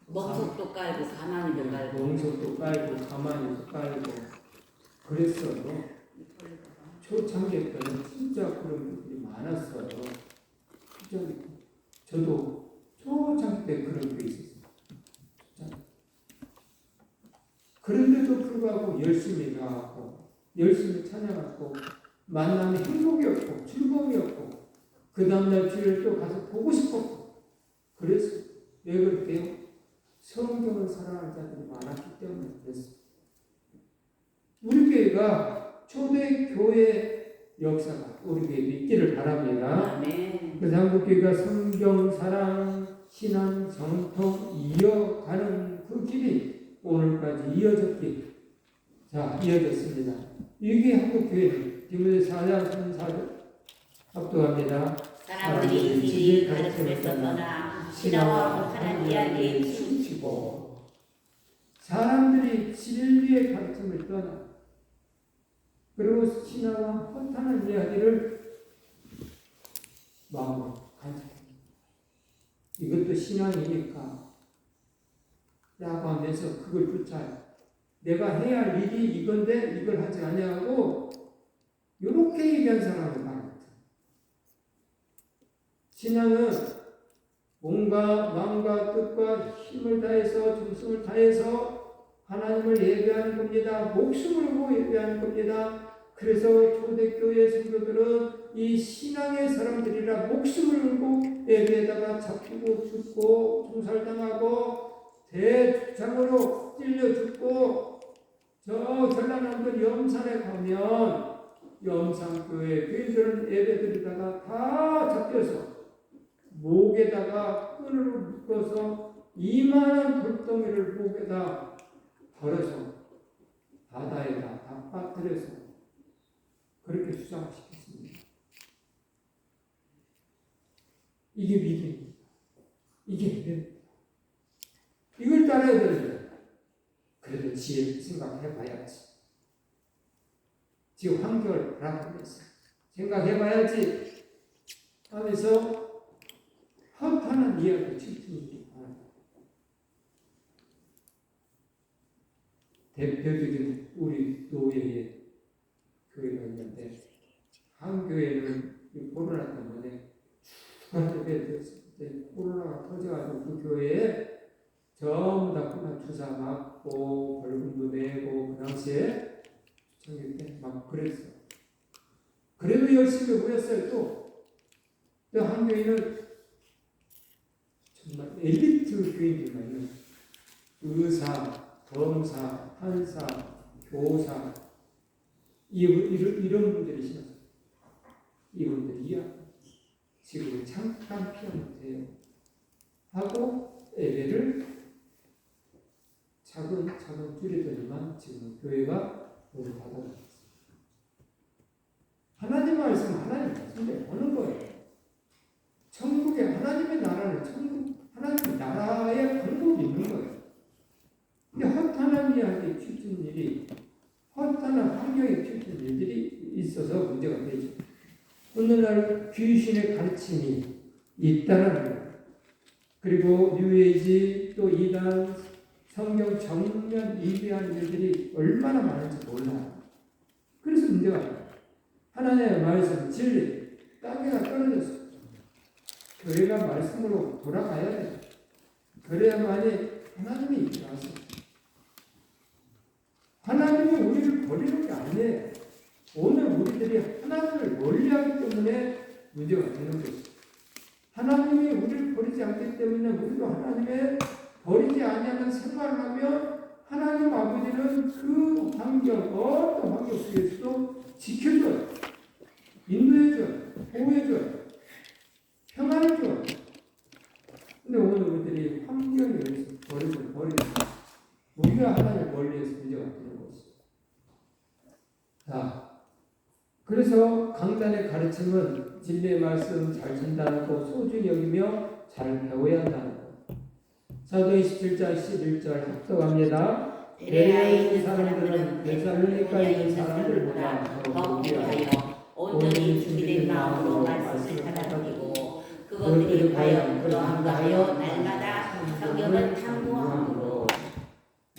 멍석도 깔고 가만히도 깔고. 멍석도 깔고 가만히도 깔고 그랬어요. 초창기 때는 진짜 그런 분들이 많았어요. 저도 초창기 때 그런 게 있었어요. 그런데도 불구하고 열심히 나왔고 열심히 찬양하고 만남이 행복이었고 즐거움이었고 그 다음날 주일을 또 가서 보고 싶었고 그래서 왜 그럴게요? 성경을 사랑하는 자들이 많았기 때문에 그랬어요. 우리 교회가 초대 교회 역사가 우리 교회에 있기를 바랍니다. 아멘. 그래서 한국교회가 성경 사랑, 신앙, 정통 이어가는 그 길이 오늘까지 이어졌습니다. 이게 한국교회는 디모데 4장 34절 합독합니다. 사람들이 진리 가르침에서 떠나 신화와 허탄한 이야기에 춤추고 사람들이 진리의 가르침을 떠나 그리고 신화와 허탄한 이야기를 마음으로 간직합니다. 이것도 신앙이니까 라고 하면서 그걸 쫓아요. 내가 해야 할 일이 이건데 이걸 하지 아니하고 이렇게 얘기한 사람은 많거든. 신앙은 몸과 마음과 뜻과 힘을 다해서 정성을 다해서 하나님을 예배하는 겁니다. 목숨을 걸고 예배하는 겁니다. 그래서 초대교회 성도들은 이 신앙의 사람들이라 목숨을 걸고 예배에다가 잡히고 죽고 총살당하고 대장으로 찔려 죽고 저 전라남도 염산에 가면 염산교회 교인들은 예배드리다가 다 잡혀서 목에다가 끈으로 묶어서 이만한 돌덩이를 목에다 걸어서 바다에다 다 빠뜨려서 그렇게 수장시켰습니다. 이게 믿음입니다. 이게 믿음입니다. 이걸 따라야 되는데 그래도 지혜를 생각해봐야지. 지금 환경을 바라보면서 생각해봐야지 하면서 허탄한 이야기를 치트니까 대표적인 우리 교회의 교회가 있는데 한 교회는 코로나 때문에 코로나가 터져가지고 그 교회에 전부 다 코로나 주사 맞고 벌금도 내고 그 당시에 청일 때 막 그랬어. 그래도 열심히 모였어요. 또 한 교회는 정말 엘리트 교인들만 있는 의사, 검사, 판사, 교사 이런 분들이 신었어요. 이분들이야 지금 잠깐 피하면 돼요 하고 예배를 차근차근 줄이더니만 지금 교회가 문을 닫아놨어요. 하나님 말씀 하나님 말씀대로 하는 거예요. 천국에 하나님의 나라는 하나님의 나라의 방법이 있는 거예요. 근데 허탄한 이야기에 튀는 일이 허탄한 환경에 튀는 일들이 있어서 문제가 되죠. 오늘날 귀신의 가르침이 있다는 거예요. 그리고 뉴에이지 또 이단 성경 정면 인비하는 일들이 얼마나 많은지 몰라요. 그래서 문제가 있어요. 하나님의 말씀, 진리, 땅에가 떨어졌어요. 교회가 말씀으로 돌아가야 돼요. 그래야만이 하나님이 일하세요. 하나님이 우리를 버리는 게 아니에요. 오늘 우리들이 하나님을 멀리하기 때문에 문제가 되는 것이죠. 하나님이 우리를 버리지 않기 때문에 우리도 하나님의 버리지 아니하는 생활을 하면 하나님 아버지는 그 환경, 어떤 환경 속에서도 지켜줘요. 인도해줘요. 보호해줘요. 평안을 줘요. 근데 오늘 우리들이 환경에 의해서 버리죠. 우리가 하나님을 멀리해서 문제가 되는 것이죠. 자, 그래서 강단의 가르침은 진리의 말씀 잘 전달하고 소중히 여기며 잘 배워야 한다는 것. 사도행 17장 11절 합독합니다. 베레아에 있는 사람들은 데살로니가에 있는 사람들보다 더 귀하여 온전히 준비된 마음으로 말씀을 받아들이고 그것들이 과연 그러한가 하여 날마다 성경을 탐구함으로.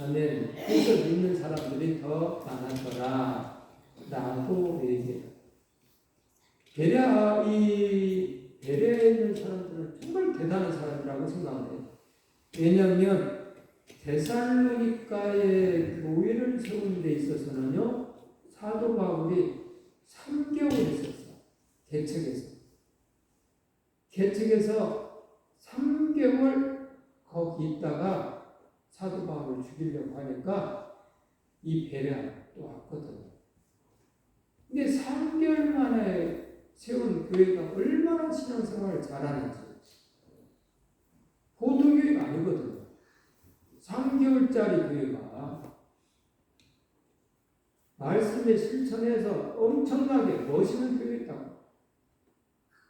아멘. 그래서 믿는 사람들이 더 많았더라 라고 얘기해요. 베레아에 있는 사람들은 정말 대단한 사람이라고 생각해요. 왜냐하면 데살로니가의 교회를 세우는 데 있어서는요, 사도 바울이 3개월 있었어요. 개척에서 3개월 거기 있다가 사도 바울을 죽이려고 하니까 이 베레아 또 왔거든요. 근데 3개월 만에 세운 교회가 얼마나 신앙생활을 잘하는지. 보통 교회가 아니거든요. 3개월짜리 교회가 말씀에 실천해서 엄청나게 멋있는 교회였다고.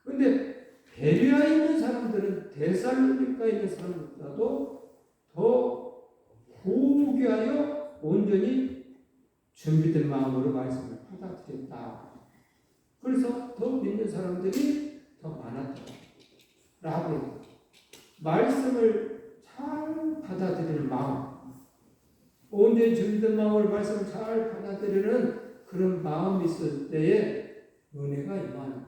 근데 베레아에 있는 사람들은 데살로니가에 있는 사람들보다도 더 고귀하여 온전히 준비된 마음으로 말씀을 받아들였다. 그래서 더 믿는 사람들이 더 많았다. 라고 해요. 말씀을 잘 받아들이는 마음, 온전히 준비된 마음으로 말씀을 잘 받아들이는 그런 마음이 있을 때에 은혜가 임하는.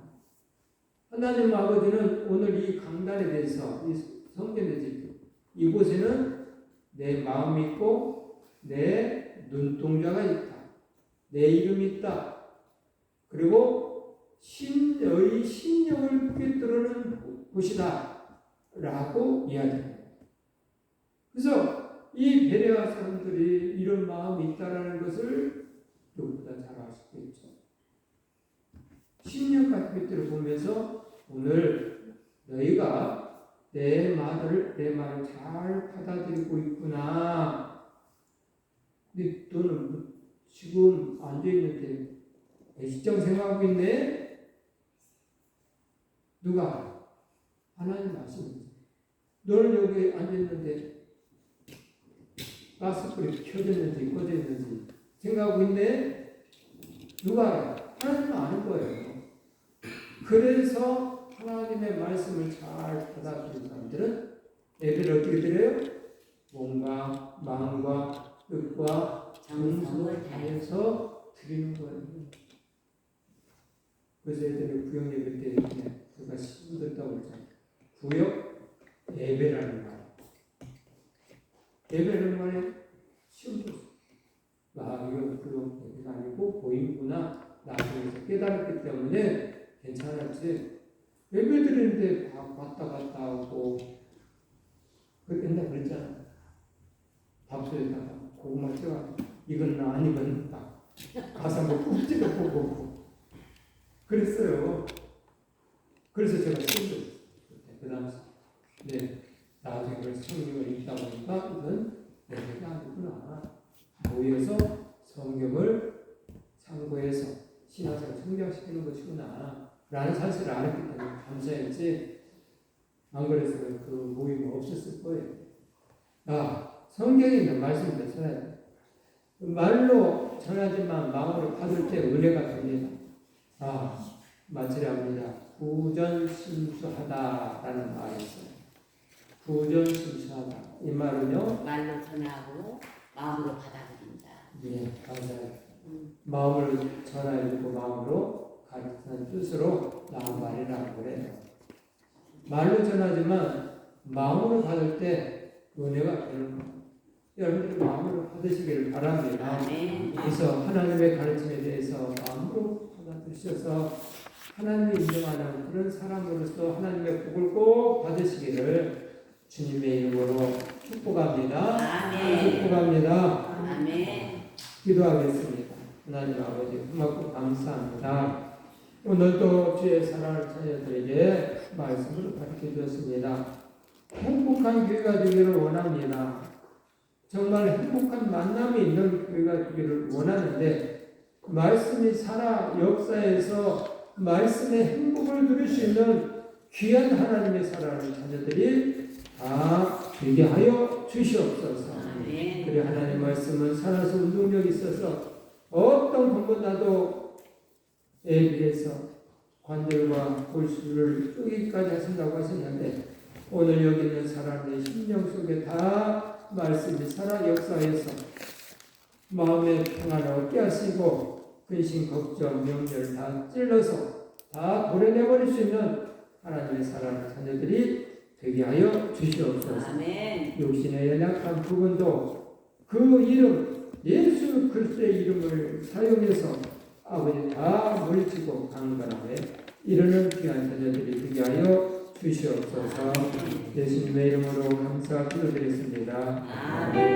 하나님 아버지는 오늘 이 강단에 대해서, 이 성경에 대해서 이곳에는 내 마음이 있고 내 눈동자가 있다. 내 이름이 있다. 그리고 너희 심령을 꿰뚫는 곳이다. 라고 이야기합니다. 그래서 이 베레아 사람들이 이런 마음이 있다라는 것을 누구보다 잘 알 수 있죠. 10년 같은 것들을 보면서 오늘 너희가 내 말을 잘 받아들이고 있구나. 근데 너는 지금 앉아있는데 애시장 생각하고 있네? 누가? 하나님 말씀입니다. 너는 여기 앉아있는데 가스불이 켜졌는지 꺼졌는지 생각하고 있네? 누가 알아요? 하나님은 아는 거예요. 그래서 하나님의 말씀을 잘 받아들이는 사람들은 예배를 어떻게 드려요? 몸과 마음과 뜻과 정성을 다해서 드리는 거예요. 그래서 애들이 구역 예배 때 그가 힘들다고 했잖아요. 구역 예배라는 말. 예배라는 말에 시험도 이건 구역 예배가 아니고 보인구나. 나중에 깨달았기 때문에 괜찮았지. 예배 드리는데 왔다 갔다 하고 옛날 그랬잖아. 밥솥에다가 고구마 쪄가지고 이건 나 아니건 나 가서 뭐 꾹 찍어보고 그랬어요. 그래서 제가 쓰고 그 당시 나중에 그래서 성경을 읽다 보니까 이건 내가 아니구나. 모여서 성경을 참고해서 신앙생활 성장시키는 것이구나 라는 사실을 알았기 때문에 감사했지. 안 그랬으면 그 모임은 없었을 거예요. 성경에 있는 말씀을 전해야 돼. 말로 전하지만 마음으로 받을 때 은혜가 됩니다. 마치려 합니다. 부전심수하다라는 말이 있어요. 부전승차하다. 이 말은요. 말로 전하고 마음으로 받아들인다. 예, 맞아요. 마음으로 전하여주고 마음으로 가르치는 뜻으로 나온 말이라고 그래요. 말로 전하지만 마음으로 받을 때 은혜가 되는 거예요. 여러분들 마음으로 받으시기를 바랍니다. 아멘. 그래서 하나님의 가르침에 대해서 마음으로 받아들이셔서 하나님이 인정하는 그런 사람으로서 하나님의 복을 꼭 받으시기를 주님의 이름으로 축복합니다. 아멘. 축복합니다. 아멘. 기도하겠습니다. 하나님 아버지 고맙고 감사합니다. 오늘도 주의 사랑을 자녀들에게 말씀을 가르쳐 주셨습니다. 행복한 교회가 되기를 원합니다. 정말 행복한 만남이 있는 교회가 되기를 원하는데 말씀이 살아 역사에서 말씀의 행복을 누릴 수 있는 귀한 하나님의 사랑하는 자녀들이 다 되게 하여 주시옵소서. 아멘. 그래 하나님 말씀은 살아서 운동력이 있어서 어떤 것보다도 비해서 관절과 골수를 쪼개기까지 하신다고 하셨는데 오늘 여기 있는 사람의 심령 속에 다 말씀이 살아 역사에서 마음의 평안을 얻게 하시고 근심, 걱정, 명절 다 찔러서 다 도려내버릴 수 있는 하나님의 사랑하는 자녀들이 되게 하여 주시옵소서. 아멘. 육신의 연약한 부분도 그 이름 예수 그리스도의 이름을 사용해서 아버지 다 물리치고 강건하게 이르는 귀한 자녀들이 되게 하여 주시옵소서. 예수님의 이름으로 감사 기도드리겠습니다. 아멘.